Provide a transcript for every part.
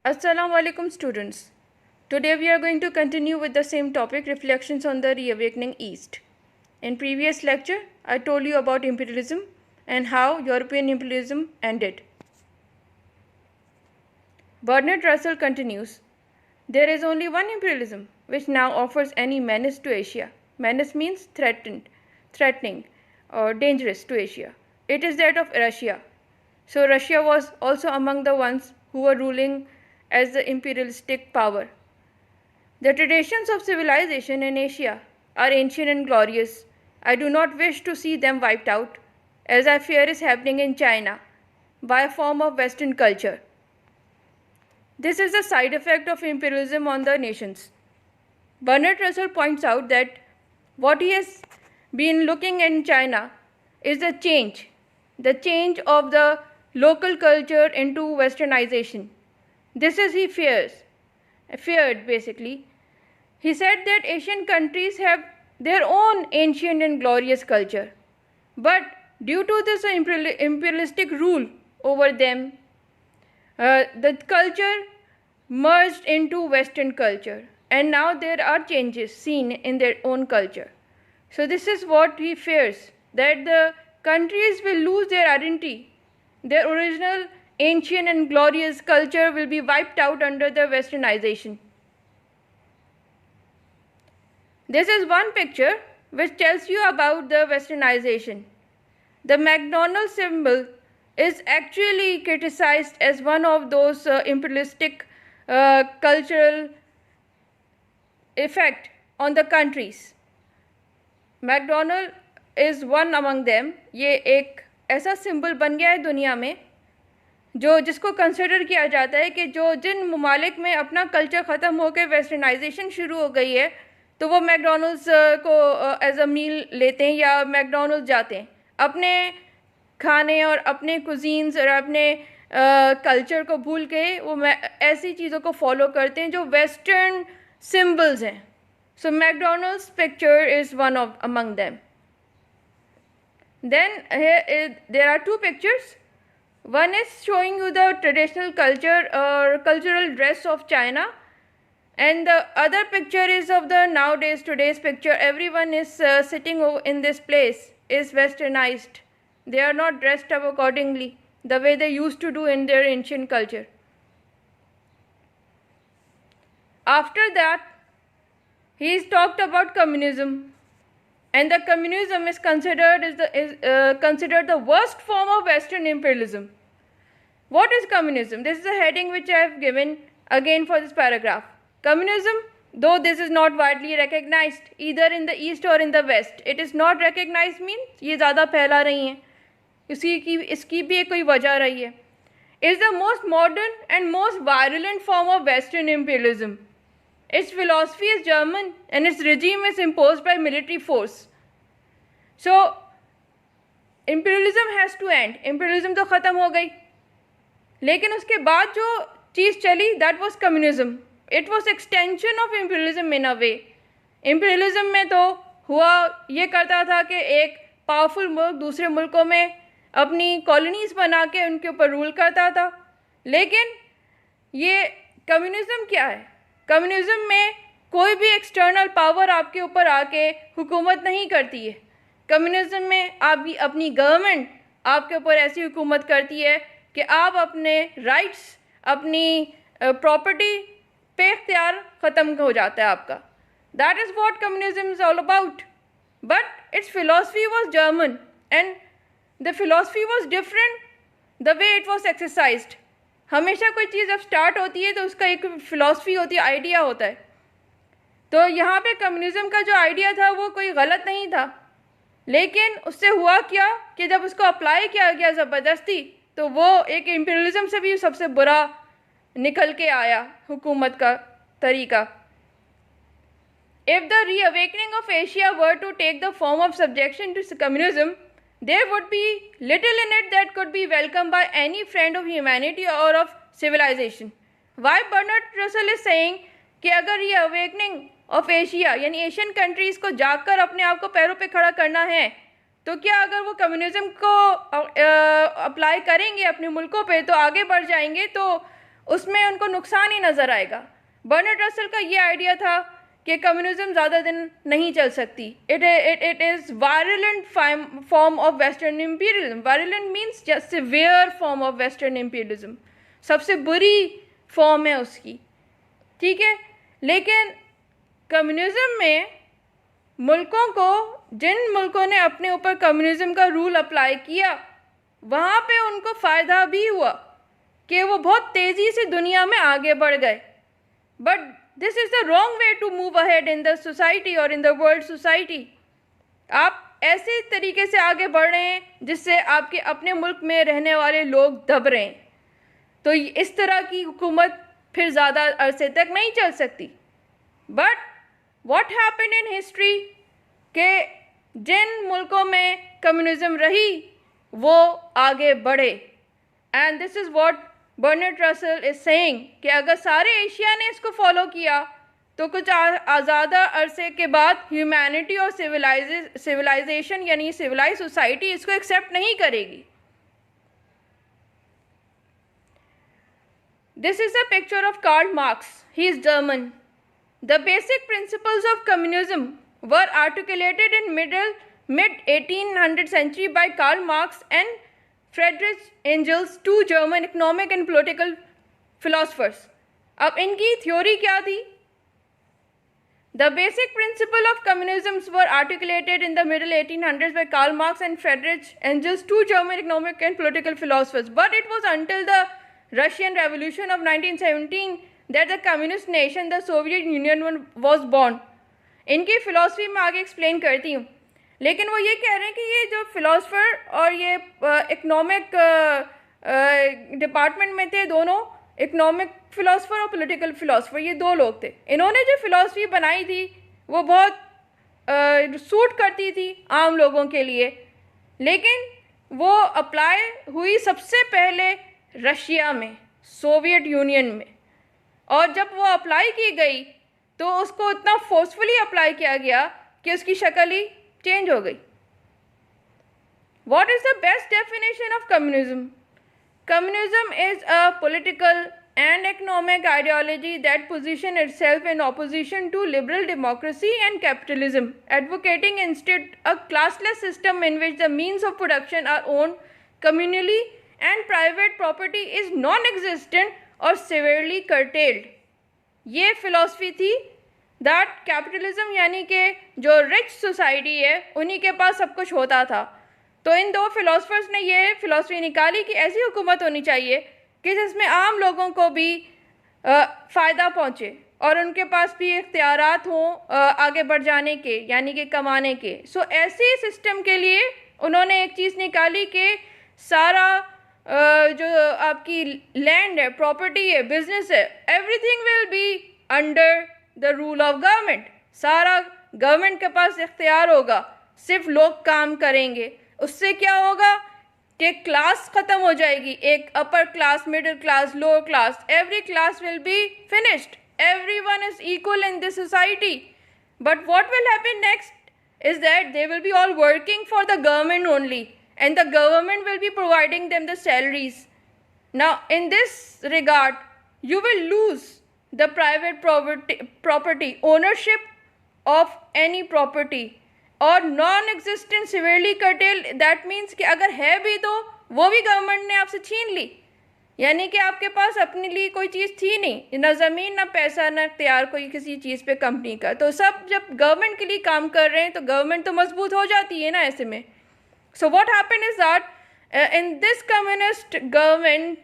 Assalamu alaikum students. Today we are going to continue with the same topic, reflections on the reawakening East. In previous lecture, I told you about imperialism and how European imperialism ended. Bernard Russell continues, there is only one imperialism which now offers any menace to Asia. Menace means threatening or dangerous to Asia. It is that of Russia. So Russia was also among the ones who were ruling as the imperialistic power. The traditions of civilization in Asia are ancient and glorious. I do not wish to see them wiped out, as I fear is happening in China, by a form of Western culture. This is a side effect of imperialism on the nations. Bernard Russell points out that what he has been looking in China is the change of the local culture into westernization. This is he feared basically. He said that Asian countries have their own ancient and glorious culture, but due to this imperialistic rule over them, the culture merged into Western culture, and now there are changes seen in their own culture. So this is what he fears, that the countries will lose their identity. Their original ancient and glorious culture will be wiped out under the westernization. This is one picture which tells you about the westernization. The McDonald's symbol is actually criticized as one of those imperialistic cultural effect on the countries. McDonald is one among them. ये एक ऐसा symbol बन गया है दुनिया में जिसको consider किया जाता है कि जिन ममालिक में अपना कल्चर ख़त्म होकर वेस्टर्नाइजेशन शुरू हो गई है तो वो मैकडॉनल्ड्स को एज अ मील लेते हैं या मैकडॉनल्ड्स जाते हैं अपने खाने और अपने कुजीन्स और अपने कल्चर को भूल के वो ऐसी चीज़ों को फॉलो करते हैं जो वेस्टर्न सिंबल्स हैं. So McDonald's picture is one of among them. Then there are two pictures. One is showing you the traditional culture or cultural dress of China, and the other picture is of the today's picture. Everyone is sitting in this place is westernized. They are not dressed up accordingly the way they used to do in their ancient culture. After that, he is talked about communism, and the communism is considered the worst form of Western imperialism. What is communism? This is a heading which I have given again for this paragraph. Communism, though this is not widely recognized either in the East or in the West, it is not recognized means ये ज़्यादा फैला रही हैं. इसकी भी कोई वजह रही है. Is the most modern and most virulent form of Western imperialism. Its philosophy is German and its regime is imposed by military force. So imperialism has to end. Imperialism तो ख़त्म हो गई, लेकिन उसके बाद जो चीज़ चली that was communism. It was extension of imperialism in a way. Imperialism में तो हुआ ये करता था कि एक पावरफुल मुल्क दूसरे मुल्कों में अपनी कॉलोनीज़ बना के उनके ऊपर रूल करता था. लेकिन ये कम्युनिज़म क्या है? कम्युनिज़म में कोई भी एक्सटर्नल पावर आपके ऊपर आके हुकूमत नहीं करती है. कम्युनिज़म में आप अपनी गवर्नमेंट आपके ऊपर ऐसी हुकूमत करती है कि आप अपने राइट्स अपनी प्रॉपर्टी पे इख्तियार ख़त्म हो जाता है आपका. That is what communism is all about. But it's philosophy was German and the philosophy was different the way it was exercised. हमेशा कोई चीज़ जब स्टार्ट होती है तो उसका एक फ़िलासफ़ी होती है, आइडिया होता है. तो यहाँ पे कम्युनिज़म का जो आइडिया था वो कोई गलत नहीं था, लेकिन उससे हुआ क्या कि जब उसको अप्लाई किया गया ज़बरदस्ती तो वो एक इम्पीरियलिज़म से भी सबसे बुरा निकल के आया हुकूमत का तरीका. If the reawakening of Asia were to take the form of subjection to communism, there would be little in it that could be welcomed by any friend of humanity or of civilization. Why Bernard Russell is saying कि अगर ये awakening of Asia यानी Asian countries को जाकर अपने आप को पैरों पे खड़ा करना है तो क्या अगर वो कम्युनिज़म को अप्लाई करेंगे अपने मुल्कों पे तो आगे बढ़ जाएंगे, तो उसमें उनको नुकसान ही नज़र आएगा। बर्नार्ड रसल का ये आइडिया था कि कम्युनिज्म ज़्यादा दिन नहीं चल सकती। It is violent form of western imperialism. Violent means just severe form of western imperialism, सबसे बुरी फॉर्म है उसकी, ठीक है। लेकिन कम्युनिज्म में मुल्कों को, जिन मुल्कों ने अपने ऊपर कम्युनिज्म का रूल अप्लाई किया, वहाँ पे उनको फ़ायदा भी हुआ कि वो बहुत तेज़ी से दुनिया में आगे बढ़ गए। But this is the wrong way to move ahead in the society और इन द वर्ल्ड सोसाइटी। आप ऐसे तरीके से आगे बढ़ रहे हैं जिससे आपके अपने मुल्क में रहने वाले लोग दब रहे हैं। तो इस तरह की हुकूमत फिर ज़्यादा अरसे तक नहीं चल सकती। But what happened in history के जिन मुल्कों में कम्युनिज्म रही वो आगे बढ़े। And this is what Bernard Russell is saying कि अगर सारे एशिया ने इसको फॉलो किया तो कुछ ज़्यादा अरसे के बाद ह्यूमैनिटी और सिविलाइजेशन यानी सिविलाइज सोसाइटी इसको एक्सेप्ट नहीं करेगी। This is a picture of Karl Marx. He is German. The basic principles of communism were articulated in mid-1800th century by Karl Marx and Friedrich Engels, two German economic and political philosophers. अब इनकी theory क्या थी? The basic principle of communism were articulated in the middle 1800s by Karl Marx and Friedrich Engels, two German economic and political philosophers. But it was until the Russian Revolution of 1917 that the communist nation, the Soviet Union, was born. इनकी philosophy मैं आगे explain करती हूँ, लेकिन वो ये कह रहे हैं कि ये जो फ़िलासफ़र और ये इकनॉमिक डिपार्टमेंट में थे, दोनों इकनॉमिक फ़िलासफ़र और पॉलिटिकल फ़िलासफ़र, ये दो लोग थे। इन्होंने जो फ़िलासफ़ी बनाई थी वो बहुत सूट करती थी आम लोगों के लिए, लेकिन वो अप्लाई हुई सबसे पहले रशिया में, सोवियत यूनियन में। और जब वो अप्लाई की गई तो उसको इतना फोर्सफुली अप्लाई किया गया कि उसकी शक्ल ही चेंज हो गई। What is the best definition of communism? Communism is a political and economic ideology that position itself in opposition to liberal democracy and capitalism, advocating instead a classless system in which the means of production are owned communally and private property is non-existent or severely curtailed. ये philosophy थी that capitalism यानी कि जो rich society है उन्हीं के पास सब कुछ होता था। तो इन दो philosophers ने ये philosophy निकाली कि ऐसी हुकूमत होनी चाहिए कि जिसमें आम लोगों को भी फ़ायदा पहुँचे और उनके पास भी इख्तियारात हों आगे बढ़ जाने के, यानी कि कमाने के। सो ऐसे सिस्टम के लिए उन्होंने एक चीज़ निकाली कि सारा जो आपकी लैंड है, प्रॉपर्टी है, बिजनेस है, everything will be under the rule of government. सारा गवर्नमेंट के पास इख्तियार होगा, सिर्फ लोग काम करेंगे। उससे क्या होगा कि क्लास ख़त्म हो जाएगी, एक upper class, middle class, lower class, every class will be finished, everyone is equal in this society. But what will happen next is that they will be all working for the government only, and the government will be providing them the salaries. Now in this regard you will lose the private property ownership of any property और non existent severely cartel. That means कि अगर है भी तो वो भी government ने आपसे छीन ली, यानी कि आपके पास अपने लिए कोई चीज़ थी नहीं, ना ज़मीन, ना पैसा, ना इख्तियार कोई किसी चीज़ पे कंपनी का। तो सब जब गवर्नमेंट के लिए काम कर रहे हैं तो गवर्नमेंट तो मजबूत हो जाती है ना ऐसे में। So what happened is that in this communist government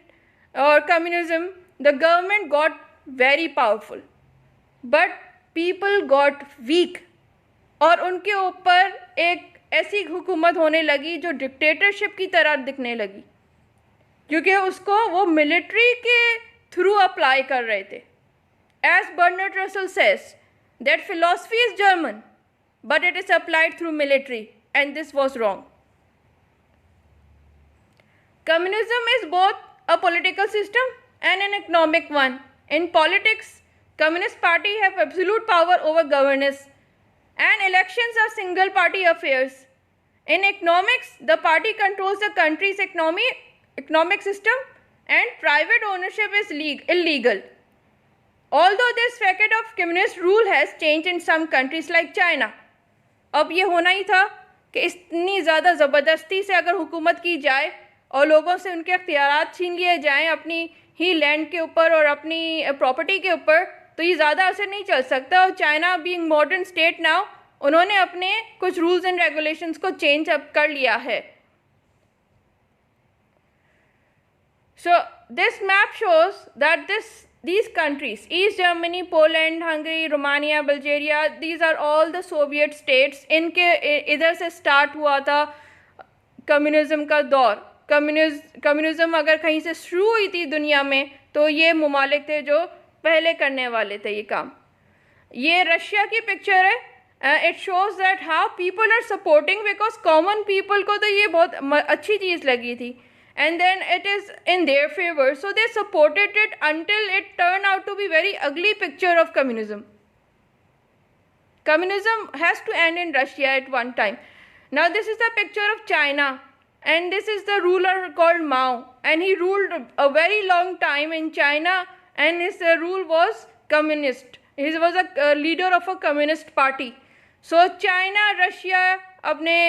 और communism the government got very powerful but people got weak, और उनके ऊपर एक ऐसी हुकूमत होने लगी जो डिक्टेटरशिप की तरह दिखने लगी, क्योंकि उसको वो मिलिट्री के थ्रू अप्लाई कर रहे थे। As Bernard Russell says that philosophy is German but it is applied through military and this was wrong. Communism is both a political system and an economic one. In politics communist party have absolute power over governance and elections are single party affairs. In economics, the party controls the country's economic system and private ownership is illegal. Although this facet of communist rule has changed in some countries like China. अब ये होना ही था कि इतनी ज़्यादा ज़बरदस्ती से अगर हुकूमत की जाए और लोगों से उनके अख्तियारात छीन लिए जाएं अपनी ही लैंड के ऊपर और अपनी प्रॉपर्टी के ऊपर, तो ये ज़्यादा असर नहीं चल सकता. और China being modern state now, उन्होंने अपने कुछ रूल्स एंड रेगुलेशंस को चेंज अप कर लिया है. So this map shows that these countries, East Germany, Poland, Hungary, Romania, Bulgaria, these are all the Soviet states. इनके इधर से स्टार्ट हुआ था कम्युनिज्म का दौर. कम्युनिज्म अगर कहीं से शुरू हुई थी दुनिया में, तो ये ममालिक थे जो पहले करने वाले थे ये काम. ये रशिया की पिक्चर है. It shows that how people are supporting, because common people को तो ये बहुत अच्छी चीज़ लगी थी. And then it is in their favor, so they supported it until it turned out to be very ugly picture of communism. Communism has to end in Russia at one time. Now this is the picture of China, and this is the ruler called Mao, and he ruled a very long time in China, and his rule was communist. He was a leader of a communist party. So China, Russia अपने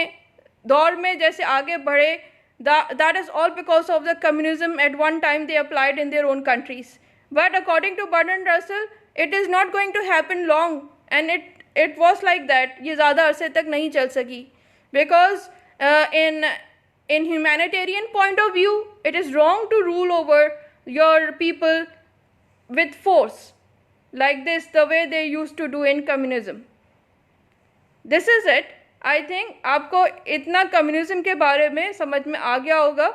दौर में जैसे आगे बढ़े, that is all because of the communism at one time they applied in their own countries. But according to Bertrand Russell, it is not going to happen long, and it was like that. ये ज़्यादा अरसे तक नहीं चल सकी, because in humanitarian point of view, it is wrong to rule over your people with force like this, the way they used to do in communism. This is it. I think आपको इतना communism के बारे में समझ में आ गया होगा,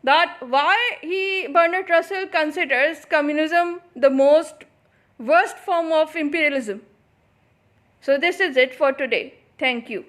that why he Bernard Russell considers communism the most worst form of imperialism. So this is it for today. Thank you.